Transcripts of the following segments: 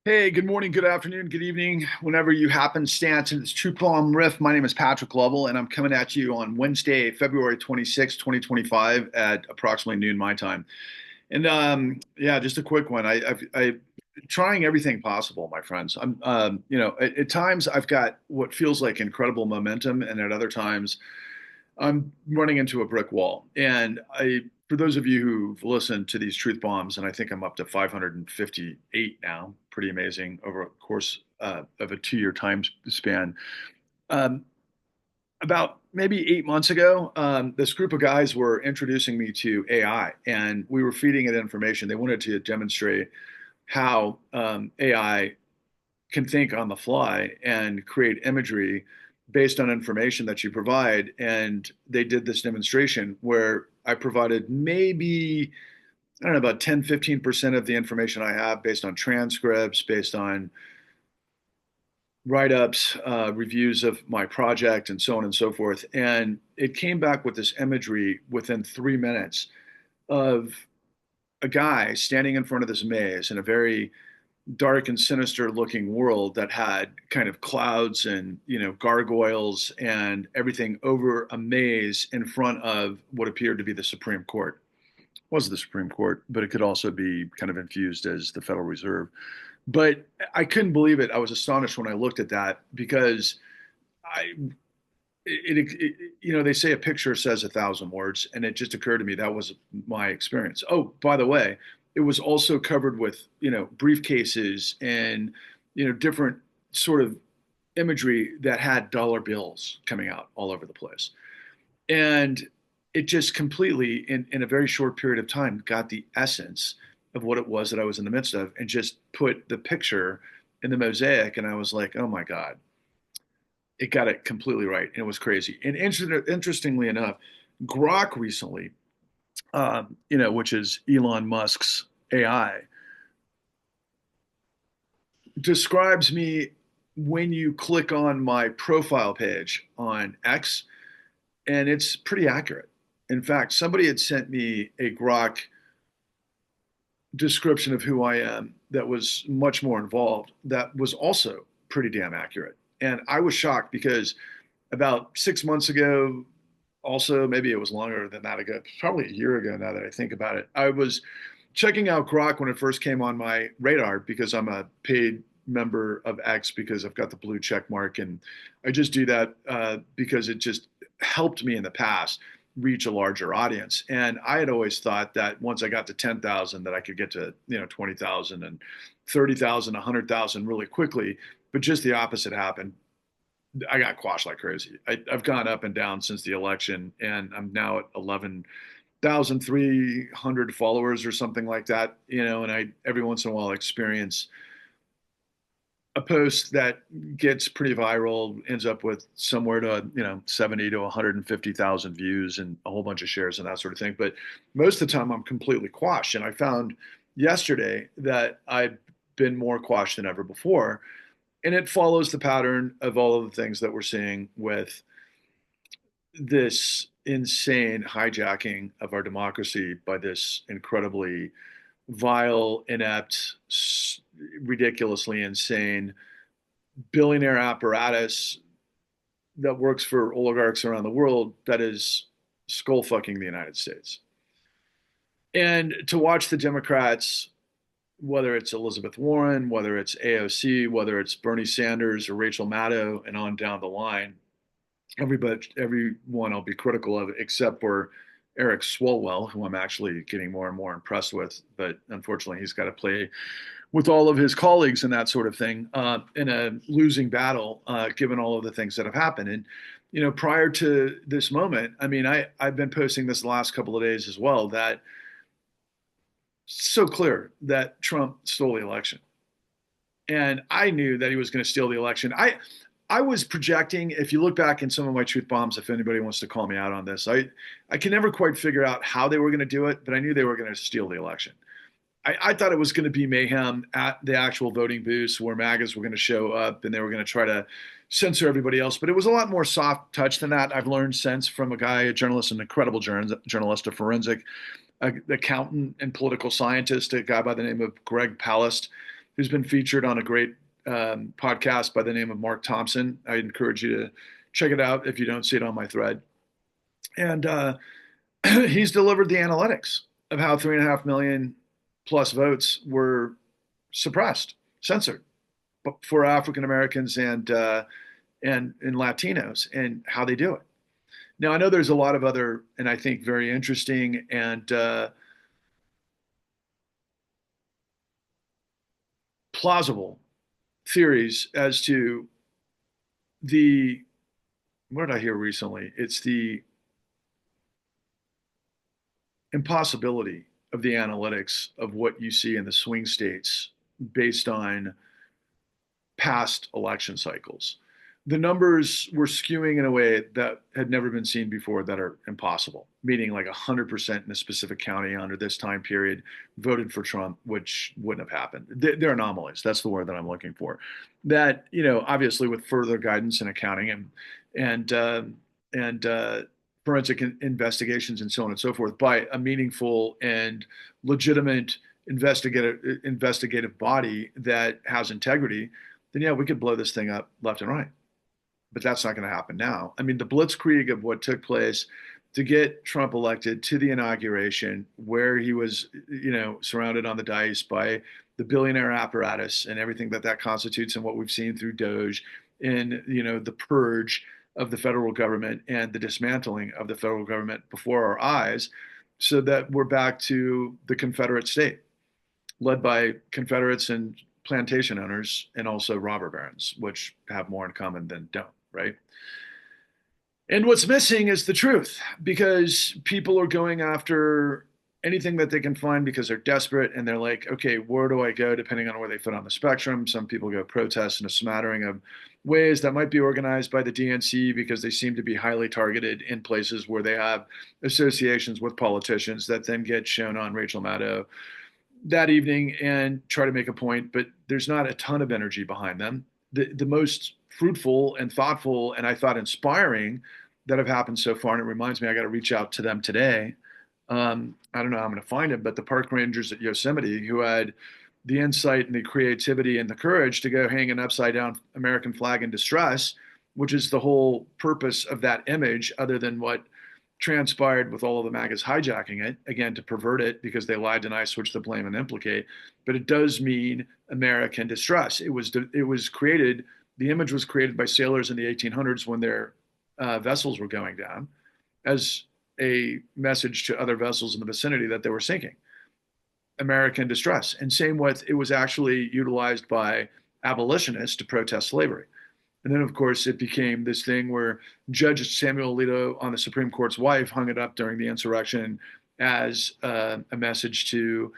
Hey, good morning, good afternoon, good evening, whenever you happenstance in this True Bomb Riff. My name is Patrick Lovell, and I'm coming at you on Wednesday, February 26th, 2025, at approximately noon my time. And yeah, just a quick one. I trying everything possible, my friends. At times I've got what feels like incredible momentum, and at other times I'm running into a brick wall. For those of you who've listened to these truth bombs, and I think I'm up to 558 now, pretty amazing over a course of a 2 year time span. Um, about maybe 8 months ago, this group of guys were introducing me to AI, and we were feeding it information. They wanted to demonstrate how AI can think on the fly and create imagery based on information that you provide. And they did this demonstration where I provided maybe, I don't know, about 10, 15% of the information I have based on transcripts, based on write ups, reviews of my project, and so on and so forth. And it came back with this imagery within 3 minutes of a guy standing in front of this maze in a very dark and sinister looking world that had kind of clouds and gargoyles and everything over a maze in front of what appeared to be the Supreme Court. It was the Supreme Court, but it could also be kind of infused as the Federal Reserve. But I couldn't believe it. I was astonished when I looked at that because I they say a picture says 1,000 words, and it just occurred to me that was my experience. Oh, by the way, it was also covered with briefcases and different sort of imagery that had dollar bills coming out all over the place, and it just completely in a very short period of time got the essence of what it was that I was in the midst of, and just put the picture in the mosaic, and I was like, oh my god, it got it completely right. And it was crazy. And interestingly enough, Grok recently, which is Elon Musk's AI, describes me when you click on my profile page on X, and it's pretty accurate. In fact, somebody had sent me a Grok description of who I am that was much more involved, that was also pretty damn accurate. And I was shocked because about 6 months ago, also, maybe it was longer than that ago, probably a year ago now that I think about it, I was checking out Grok when it first came on my radar because I'm a paid member of X because I've got the blue check mark. And I just do that because it just helped me in the past reach a larger audience. And I had always thought that once I got to 10,000 that I could get to, 20,000 and 30,000, 100,000 really quickly. But just the opposite happened. I got quashed like crazy. I've gone up and down since the election, and I'm now at 11,300 followers or something like that. And I every once in a while experience a post that gets pretty viral, ends up with somewhere to 70 to 150,000 views and a whole bunch of shares and that sort of thing. But most of the time, I'm completely quashed, and I found yesterday that I've been more quashed than ever before, and it follows the pattern of all of the things that we're seeing with this insane hijacking of our democracy by this incredibly vile, inept, ridiculously insane billionaire apparatus that works for oligarchs around the world that is skull fucking the United States. And to watch the Democrats, whether it's Elizabeth Warren, whether it's AOC, whether it's Bernie Sanders or Rachel Maddow, and on down the line, everyone I'll be critical of, except for Eric Swalwell, who I'm actually getting more and more impressed with. But unfortunately, he's got to play with all of his colleagues and that sort of thing in a losing battle, given all of the things that have happened. And prior to this moment, I mean, I've been posting this the last couple of days as well, that so clear that Trump stole the election. And I knew that he was going to steal the election. I was projecting, if you look back in some of my truth bombs, if anybody wants to call me out on this, I can never quite figure out how they were going to do it, but I knew they were going to steal the election. I thought it was going to be mayhem at the actual voting booths where MAGAs were going to show up and they were going to try to censor everybody else. But it was a lot more soft touch than that. I've learned since from a guy, a journalist, an incredible journalist, a forensic accountant and political scientist, a guy by the name of Greg Palast. who's been featured on a great podcast by the name of Mark Thompson. I encourage you to check it out if you don't see it on my thread. And he's delivered the analytics of how 3.5 million plus votes were suppressed, censored for African Americans and Latinos, and how they do it. Now, I know there's a lot of other, and I think very interesting and plausible theories as to the, what did I hear recently? It's the impossibility of the analytics of what you see in the swing states based on past election cycles. The numbers were skewing in a way that had never been seen before, that are impossible, meaning like 100% in a specific county under this time period voted for Trump, which wouldn't have happened. They're anomalies. That's the word that I'm looking for. That, obviously with further guidance and accounting and forensic investigations and so on and so forth by a meaningful and legitimate investigative body that has integrity, then yeah, we could blow this thing up left and right. But that's not going to happen now. I mean, the blitzkrieg of what took place to get Trump elected to the inauguration, where he was, surrounded on the dice by the billionaire apparatus and everything that constitutes, and what we've seen through Doge, in the purge of the federal government and the dismantling of the federal government before our eyes, so that we're back to the Confederate state, led by Confederates and plantation owners, and also robber barons, which have more in common than don't, right? And what's missing is the truth, because people are going after anything that they can find because they're desperate, and they're like, okay, where do I go, depending on where they fit on the spectrum? Some people go protest in a smattering of ways that might be organized by the DNC, because they seem to be highly targeted in places where they have associations with politicians that then get shown on Rachel Maddow that evening and try to make a point, but there's not a ton of energy behind them. The most fruitful and thoughtful, and I thought inspiring, that have happened so far, and it reminds me I got to reach out to them today. I don't know how I'm going to find it, but the park rangers at Yosemite, who had the insight and the creativity and the courage to go hang an upside down American flag in distress, which is the whole purpose of that image, other than what transpired with all of the MAGAs hijacking it, again, to pervert it because they lied, deny, switch the blame, and implicate. But it does mean American distress. It was created, the image was created by sailors in the 1800s when their vessels were going down, as a message to other vessels in the vicinity that they were sinking. American distress. And same with, it was actually utilized by abolitionists to protest slavery. And then, of course, it became this thing where Judge Samuel Alito, on the Supreme Court's wife, hung it up during the insurrection as a message to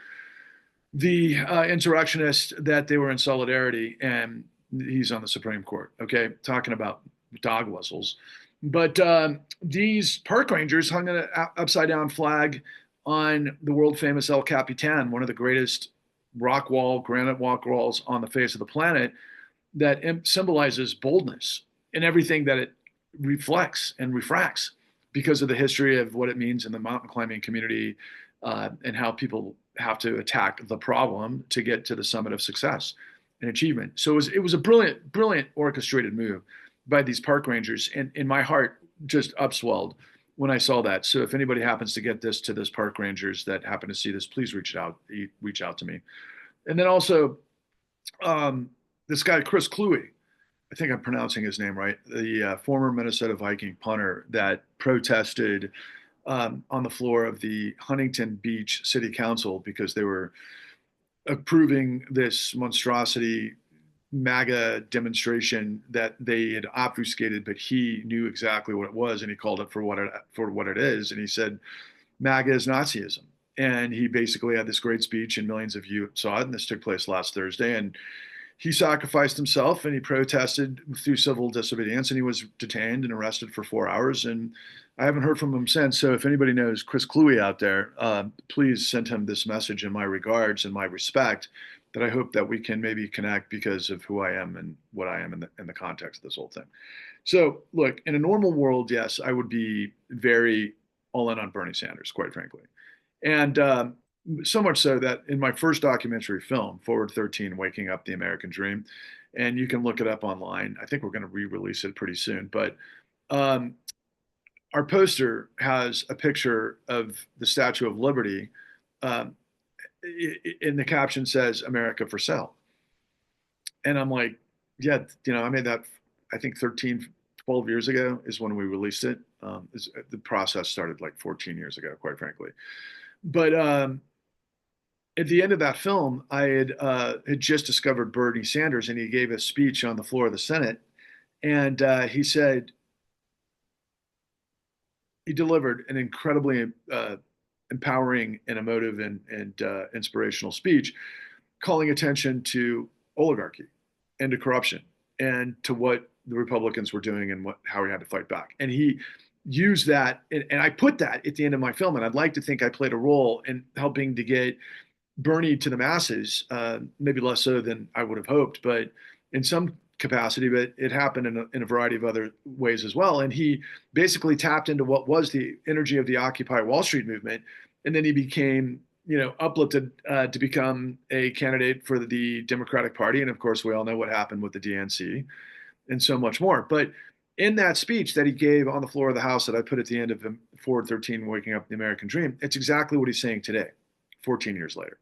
the insurrectionists that they were in solidarity. And he's on the Supreme Court, okay, talking about dog whistles. But these park rangers hung an upside down flag on the world famous El Capitan, one of the greatest granite walk walls on the face of the planet, that symbolizes boldness in everything that it reflects and refracts, because of the history of what it means in the mountain climbing community, and how people have to attack the problem to get to the summit of success and achievement. So it was a brilliant, brilliant orchestrated move by these park rangers, and in my heart just upswelled when I saw that. So if anybody happens to get this to those park rangers that happen to see this, please reach out to me. And then also, this guy, Chris Kluwe, I think I'm pronouncing his name right, the former Minnesota Viking punter that protested on the floor of the Huntington Beach City Council because they were approving this monstrosity MAGA demonstration that they had obfuscated, but he knew exactly what it was, and he called it for what it is. And he said, MAGA is Nazism. And he basically had this great speech, and millions of you saw it. And this took place last Thursday. And he sacrificed himself, and he protested through civil disobedience, and he was detained and arrested for 4 hours. And I haven't heard from him since. So if anybody knows Chris Kluwe out there, please send him this message in my regards and my respect, that I hope that we can maybe connect because of who I am and what I am in the context of this whole thing. So look, in a normal world, yes, I would be very all in on Bernie Sanders, quite frankly. And So much so that in my first documentary film, Forward 13, Waking Up the American Dream, and you can look it up online. I think we're going to re-release it pretty soon. But um, our poster has a picture of the Statue of Liberty, um, and the caption says "America for Sale." And I'm like, yeah, I made that. I think 13, 12 years ago is when we released it. The process started like 14 years ago, quite frankly. But at the end of that film, I had just discovered Bernie Sanders, and he gave a speech on the floor of the Senate, and he said he delivered an incredibly empowering and emotive and inspirational speech, calling attention to oligarchy and to corruption and to what the Republicans were doing and how we had to fight back. And he used that, and I put that at the end of my film, and I'd like to think I played a role in helping to get Bernie to the masses, maybe less so than I would have hoped, but in some capacity. But it happened in a variety of other ways as well. And he basically tapped into what was the energy of the Occupy Wall Street movement, and then he became, uplifted to become a candidate for the Democratic Party. And of course, we all know what happened with the DNC and so much more. But in that speech that he gave on the floor of the House that I put at the end of Forward 13, Waking Up the American Dream, it's exactly what he's saying today, 14 years later.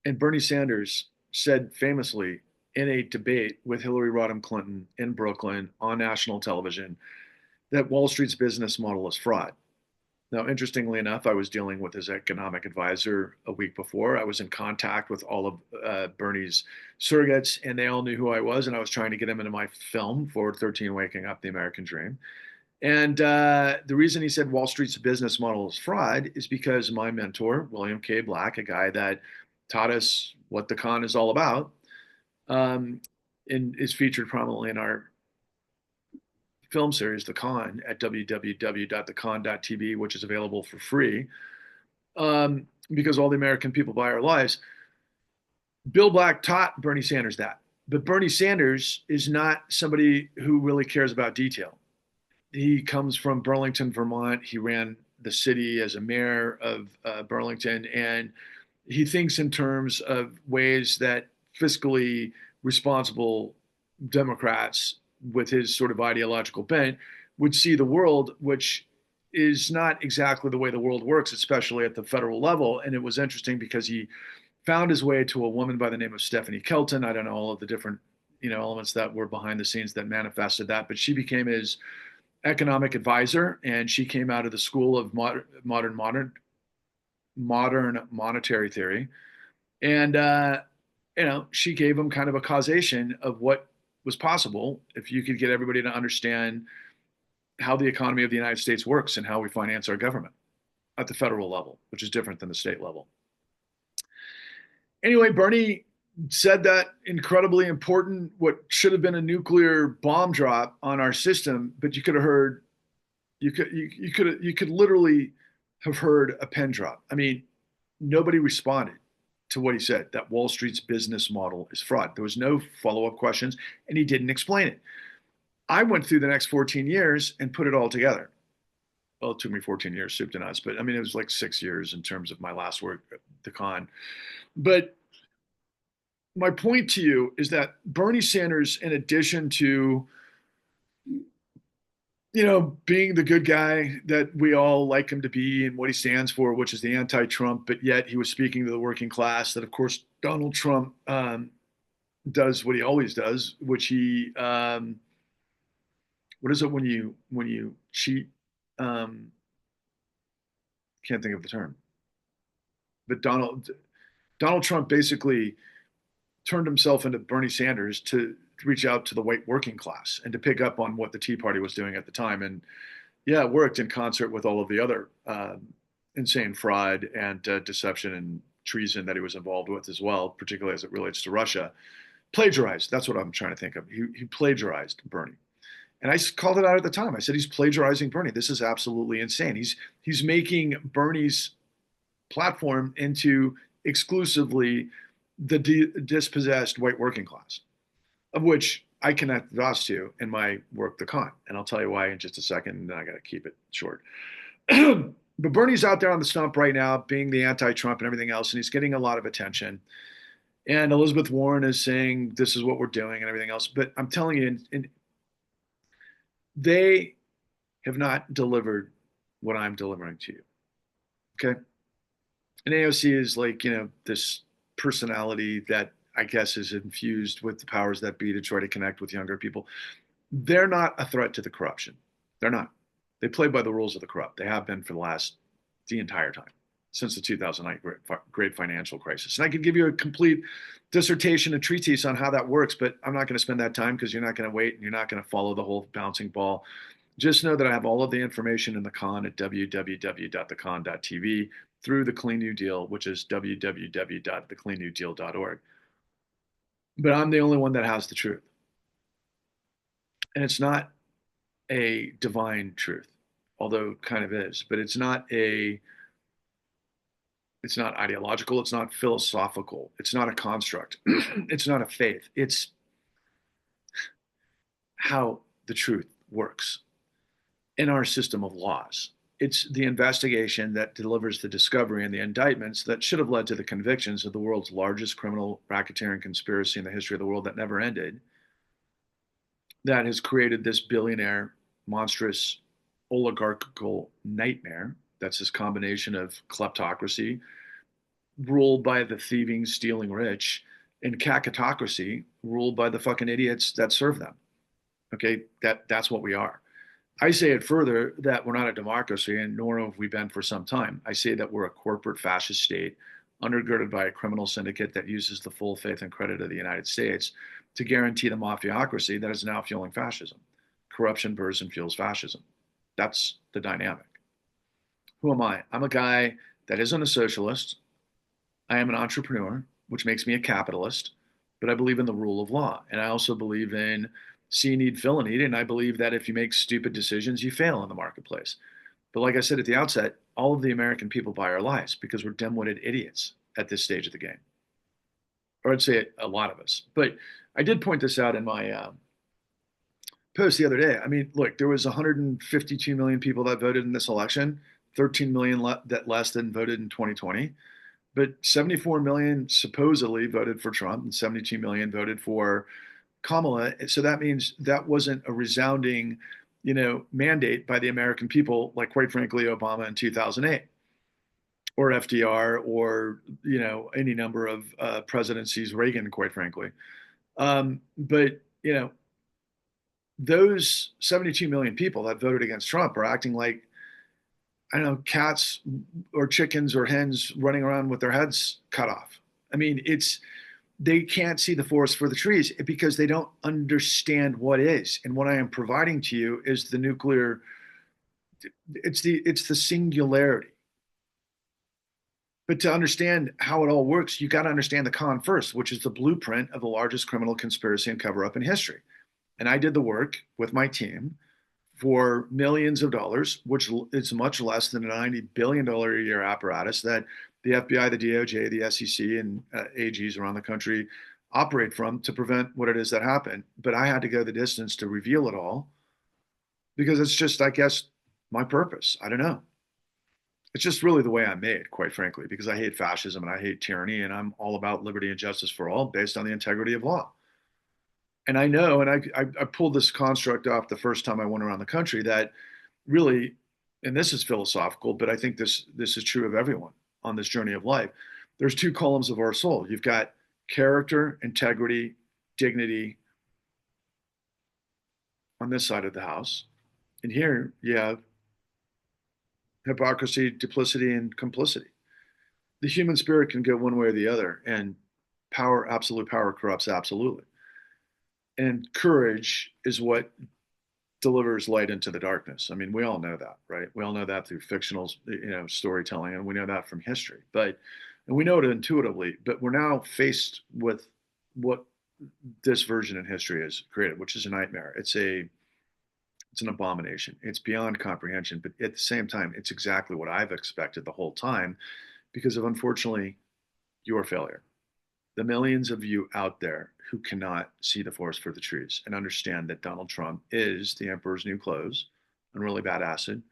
And Bernie Sanders said famously in a debate with Hillary Rodham Clinton in Brooklyn on national television that Wall Street's business model is fraud. Now, interestingly enough, I was dealing with his economic advisor a week before. I was in contact with all of Bernie's surrogates, and they all knew who I was, and I was trying to get him into my film, Forward 13, Waking Up the American Dream. And the reason he said Wall Street's business model is fraud is because my mentor, William K. Black, a guy that taught us what the con is all about, and is featured prominently in our film series, The Con, at www.thecon.tv, which is available for free, because all the American people buy our lives. Bill Black taught Bernie Sanders that. But Bernie Sanders is not somebody who really cares about detail. He comes from Burlington, Vermont. He ran the city as a mayor of Burlington, and he thinks in terms of ways that fiscally responsible Democrats with his sort of ideological bent would see the world, which is not exactly the way the world works, especially at the federal level. And it was interesting because he found his way to a woman by the name of Stephanie Kelton. I don't know all of the different elements that were behind the scenes that manifested that, but she became his economic advisor, and she came out of the school of modern monetary theory, and she gave him kind of a causation of what was possible if you could get everybody to understand how the economy of the United States works and how we finance our government at the federal level, which is different than the state level. Anyway, Bernie said that incredibly important, what should have been a nuclear bomb drop on our system, but you could have heard, you could literally have heard a pen drop. I mean, nobody responded to what he said, that Wall Street's business model is fraud. There was no follow-up questions, and he didn't explain it. I went through the next 14 years and put it all together. Well, it took me 14 years, soup to nuts, but I mean, it was like 6 years in terms of my last work, the con. But my point to you is that Bernie Sanders, in addition to being the good guy that we all like him to be and what he stands for, which is the anti-Trump, but yet he was speaking to the working class. That, of course, Donald Trump does what he always does, which what is it when you cheat? Can't think of the term, but Donald Trump basically turned himself into Bernie Sanders to reach out to the white working class and to pick up on what the Tea Party was doing at the time. And yeah, it worked in concert with all of the other insane fraud and deception and treason that he was involved with as well, particularly as it relates to Russia. Plagiarized. That's what I'm trying to think of. He plagiarized Bernie. And I called it out at the time. I said, he's plagiarizing Bernie. This is absolutely insane. He's making Bernie's platform into exclusively the dispossessed white working class, of which I connect the dots to in my work, The Con. And I'll tell you why in just a second, and then I got to keep it short. But Bernie's out there on the stump right now, being the anti-Trump and everything else, and he's getting a lot of attention. And Elizabeth Warren is saying this is what we're doing and everything else. But I'm telling you, they have not delivered what I'm delivering to you. Okay. And AOC is like, this personality that I guess is infused with the powers that be to try to connect with younger people. They're not a threat to the corruption. They're not. They play by the rules of the corrupt. They have been for the entire time, since the 2009 great financial crisis. And I could give you a complete dissertation, a treatise on how that works, but I'm not going to spend that time because you're not going to wait and you're not going to follow the whole bouncing ball. Just know that I have all of the information in the con at www.thecon.tv through the Clean New Deal, which is www.thecleannewdeal.org. But I'm the only one that has the truth. And it's not a divine truth, although it kind of is, but it's not ideological, it's not philosophical, it's not a construct, it's not a faith. It's how the truth works in our system of laws. It's the investigation that delivers the discovery and the indictments that should have led to the convictions of the world's largest criminal racketeering conspiracy in the history of the world that never ended, that has created this billionaire, monstrous, oligarchical nightmare. That's this combination of kleptocracy, ruled by the thieving, stealing rich, and kakatocracy, ruled by the fucking idiots that serve them. Okay, that's what we are. I say it further that we're not a democracy, and nor have we been for some time. I say that we're a corporate fascist state undergirded by a criminal syndicate that uses the full faith and credit of the United States to guarantee the mafiocracy that is now fueling fascism. Corruption bursts and fuels fascism. That's the dynamic. Who am I? I'm a guy that isn't a socialist. I am an entrepreneur, which makes me a capitalist, but I believe in the rule of law. And I also believe in see need, fill a need. And I believe that if you make stupid decisions, you fail in the marketplace. But like I said at the outset, all of the American people buy our lies because we're dim-witted idiots at this stage of the game. Or I'd say a lot of us. But I did point this out in my post the other day. I mean, look, there was 152 million people that voted in this election, 13 million that less than voted in 2020. But 74 million supposedly voted for Trump and 72 million voted for Kamala. So that means that wasn't a resounding, mandate by the American people, like quite frankly, Obama in 2008 or FDR or, any number of presidencies, Reagan, quite frankly. But, those 72 million people that voted against Trump are acting like, I don't know, cats or chickens or hens running around with their heads cut off. I mean, they can't see the forest for the trees because they don't understand what is. And what I am providing to you is the nuclear, it's the singularity. But to understand how it all works, you got to understand the con first, which is the blueprint of the largest criminal conspiracy and cover up in history. And I did the work with my team for millions of dollars, which is much less than a $90 billion a year apparatus that the FBI, the DOJ, the SEC, and AGs around the country operate from to prevent what it is that happened. But I had to go the distance to reveal it all because it's just, I guess, my purpose. I don't know. It's just really the way I'm made, quite frankly, because I hate fascism and I hate tyranny, and I'm all about liberty and justice for all based on the integrity of law. And I know, and I pulled this construct off the first time I went around the country that really, and this is philosophical, but I think this is true of everyone on this journey of life. There's two columns of our soul. You've got character, integrity, dignity on this side of the house. And here you have hypocrisy, duplicity, and complicity. The human spirit can go one way or the other, and power, absolute power, corrupts absolutely. And courage is what delivers light into the darkness. I mean, we all know that, right? We all know that through fictional, storytelling, and we know that from history. And we know it intuitively. But we're now faced with what this version in history has created, which is a nightmare. It's an abomination. It's beyond comprehension. But at the same time, it's exactly what I've expected the whole time, because of, unfortunately, your failure. The millions of you out there who cannot see the forest for the trees and understand that Donald Trump is the emperor's new clothes and really bad acid,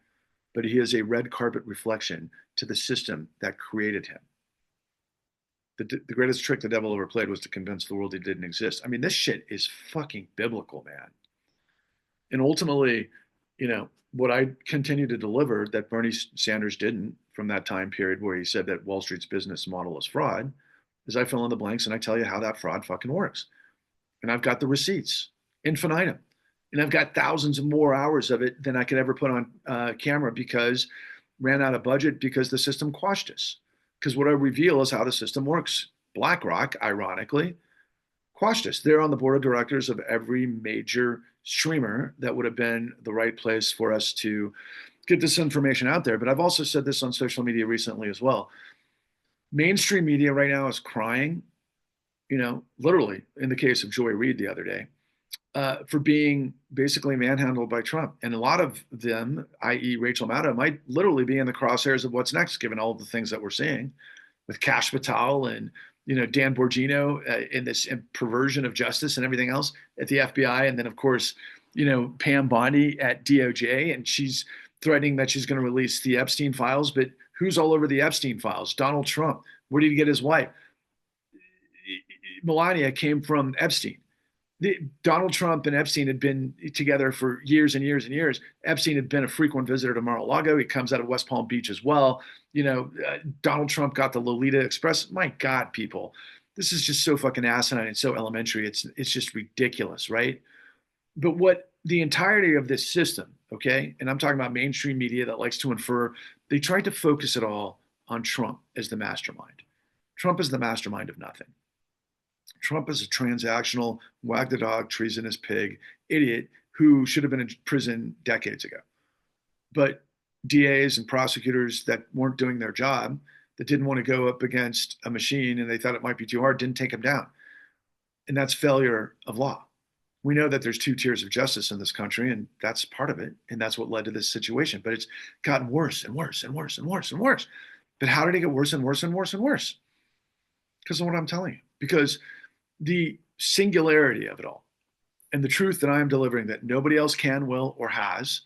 but he is a red carpet reflection to the system that created him. The greatest trick the devil ever played was to convince the world he didn't exist. I mean, this shit is fucking biblical, man. And ultimately, what I continue to deliver that Bernie Sanders didn't from that time period where he said that Wall Street's business model is fraud is I fill in the blanks and I tell you how that fraud fucking works. And I've got the receipts, infinitum. And I've got thousands of more hours of it than I could ever put on camera because ran out of budget because the system quashed us. Because what I reveal is how the system works. BlackRock, ironically, quashed us. They're on the board of directors of every major streamer that would have been the right place for us to get this information out there. But I've also said this on social media recently as well. Mainstream media right now is crying, literally in the case of Joy Reid the other day, for being basically manhandled by Trump. And a lot of them, i.e. Rachel Maddow, might literally be in the crosshairs of what's next, given all the things that we're seeing with Kash Patel and, Dan Bongino in this perversion of justice and everything else at the FBI. And then, of course, Pam Bondi at DOJ. And she's threatening that she's going to release the Epstein files. But who's all over the Epstein files? Donald Trump. Where did he get his wife? Melania came from Epstein. Donald Trump and Epstein had been together for years and years and years. Epstein had been a frequent visitor to Mar-a-Lago. He comes out of West Palm Beach as well. Donald Trump got the Lolita Express. My God, people, this is just so fucking asinine and so elementary. It's just ridiculous, right? But what the entirety of this system, okay, and I'm talking about mainstream media that likes to infer, they tried to focus it all on Trump as the mastermind. Trump is the mastermind of nothing. Trump is a transactional, wag the dog, treasonous pig, idiot who should have been in prison decades ago. But DAs and prosecutors that weren't doing their job, that didn't want to go up against a machine and they thought it might be too hard, didn't take him down. And that's failure of law. We know that there's two tiers of justice in this country, and that's part of it. And that's what led to this situation. But it's gotten worse and worse and worse and worse and worse. But how did it get worse and worse and worse and worse? Because of what I'm telling you. Because the singularity of it all and the truth that I am delivering that nobody else can, will, or has,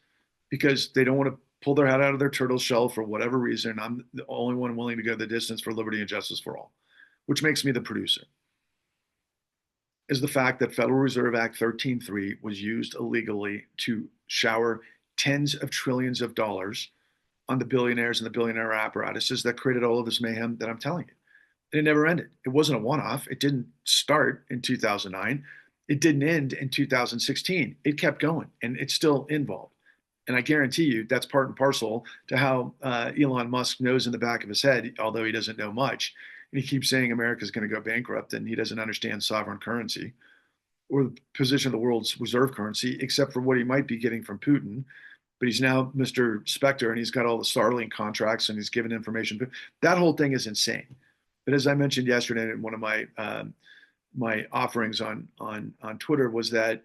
because they don't want to pull their head out of their turtle shell for whatever reason. I'm the only one willing to go the distance for liberty and justice for all, which makes me the producer, is the fact that Federal Reserve Act 13.3 was used illegally to shower tens of trillions of dollars on the billionaires and the billionaire apparatuses that created all of this mayhem that I'm telling you. And it never ended. It wasn't a one-off. It didn't start in 2009. It didn't end in 2016. It kept going, and it's still involved. And I guarantee you that's part and parcel to how Elon Musk knows in the back of his head, although he doesn't know much. And he keeps saying America's going to go bankrupt, and he doesn't understand sovereign currency or the position of the world's reserve currency, except for what he might be getting from Putin. But he's now Mr. Spectre, and he's got all the Starlink contracts, and he's given information. That whole thing is insane. But as I mentioned yesterday in one of my my offerings on Twitter was that,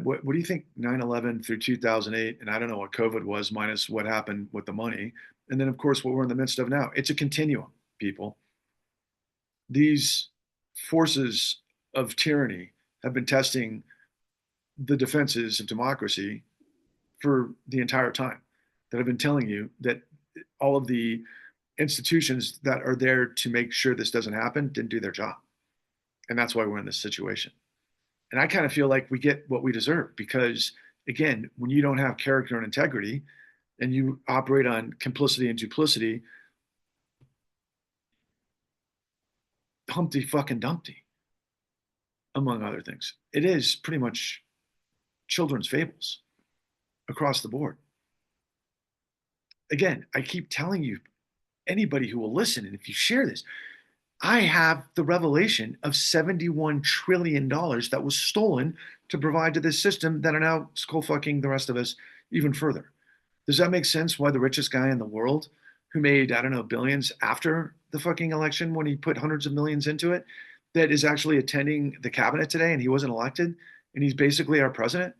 what do you think 9/11 through 2008, and I don't know what COVID was minus what happened with the money, and then of course what we're in the midst of now. It's a continuum, people. These forces of tyranny have been testing the defenses of democracy for the entire time. That I've been telling you that all of the institutions that are there to make sure this doesn't happen didn't do their job. And that's why we're in this situation. And I kind of feel like we get what we deserve because, again, when you don't have character and integrity and you operate on complicity and duplicity, Humpty fucking Dumpty, among other things. It is pretty much children's fables across the board. Again, I keep telling you, anybody who will listen, and if you share this, I have the revelation of $71 trillion that was stolen to provide to this system that are now skull fucking the rest of us even further. Does that make sense why the richest guy in the world who made, I don't know, billions after the fucking election when he put hundreds of millions into it, that is actually attending the cabinet today and he wasn't elected and he's basically our president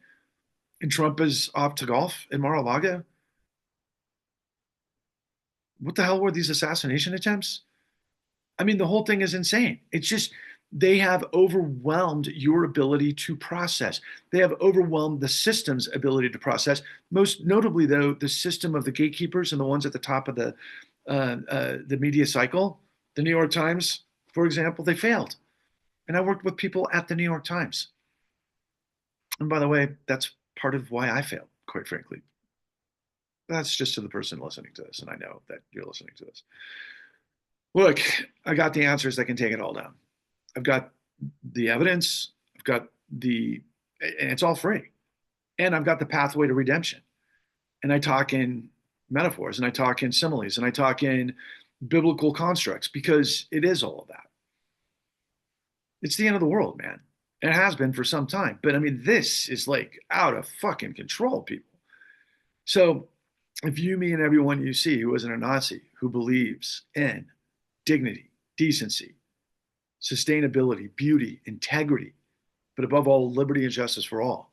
and Trump is off to golf in Mar-a-Lago? What the hell were these assassination attempts? I mean, the whole thing is insane. It's just They have overwhelmed your ability to process. They have overwhelmed the system's ability to process. Most notably, though, the system of the gatekeepers and the ones at the top of the media cycle, the New York Times, for example, they failed. And I worked with people at the New York Times. And by the way, that's part of why I failed, quite frankly. That's just to the person listening to this, and I know that you're listening to this. Look, I got the answers that can take it all down. I've got the evidence. I've got and it's all free. And I've got the pathway to redemption. And I talk in metaphors, and I talk in similes, and I talk in biblical constructs because it is all of that. It's the end of the world, man. And it has been for some time. But I mean, this is like out of fucking control, people. So if you, me, and everyone you see who isn't a Nazi, who believes in dignity, decency, sustainability, beauty, integrity, but above all, liberty and justice for all,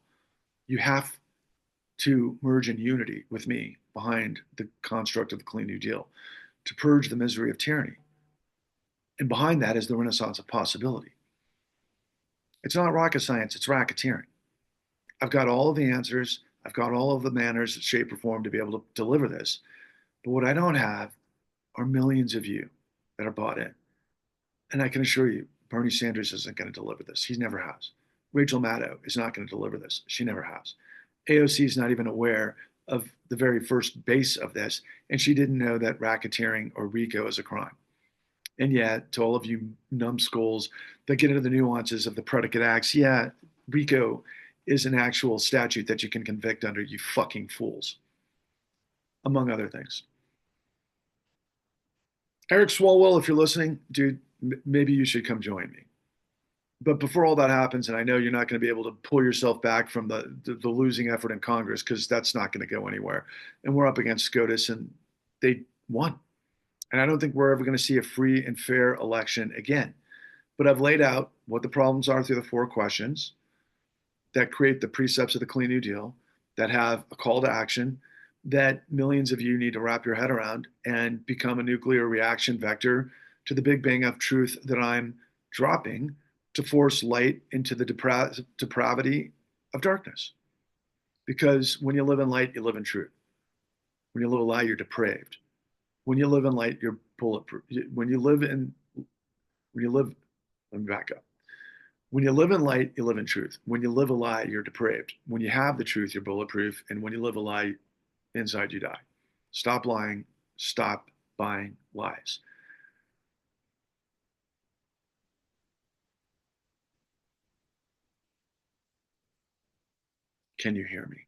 you have to merge in unity with me behind the construct of the Clean New Deal to purge the misery of tyranny. And behind that is the renaissance of possibility. It's not rocket science, it's racketeering. I've got all of the answers. I've got all of the manners, shape, or form to be able to deliver this. But what I don't have are millions of you that are bought in. And I can assure you, Bernie Sanders isn't going to deliver this. He never has. Rachel Maddow is not going to deliver this. She never has. AOC is not even aware of the very first base of this, and she didn't know that racketeering or RICO is a crime. And yet, to all of you numbskulls that get into the nuances of the predicate acts, yeah, RICO is an actual statute that you can convict under, you fucking fools, among other things. Eric Swalwell, if you're listening, dude, maybe you should come join me. But before all that happens, and I know you're not going to be able to pull yourself back from the losing effort in Congress because that's not going to go anywhere. And we're up against SCOTUS, and they won. And I don't think we're ever going to see a free and fair election again. But I've laid out what the problems are through the 4 questions that create the precepts of the Clean New Deal, that have a call to action, that millions of you need to wrap your head around and become a nuclear reaction vector to the big bang of truth that I'm dropping to force light into the depravity of darkness. Because when you live in light, you live in truth. When you live a lie, you're depraved. When you live in light, you're bulletproof. When you live, let me back up. When you live in light, you live in truth. When you live a lie, you're depraved. When you have the truth, you're bulletproof. And when you live a lie, inside you die. Stop lying. Stop buying lies. Can you hear me?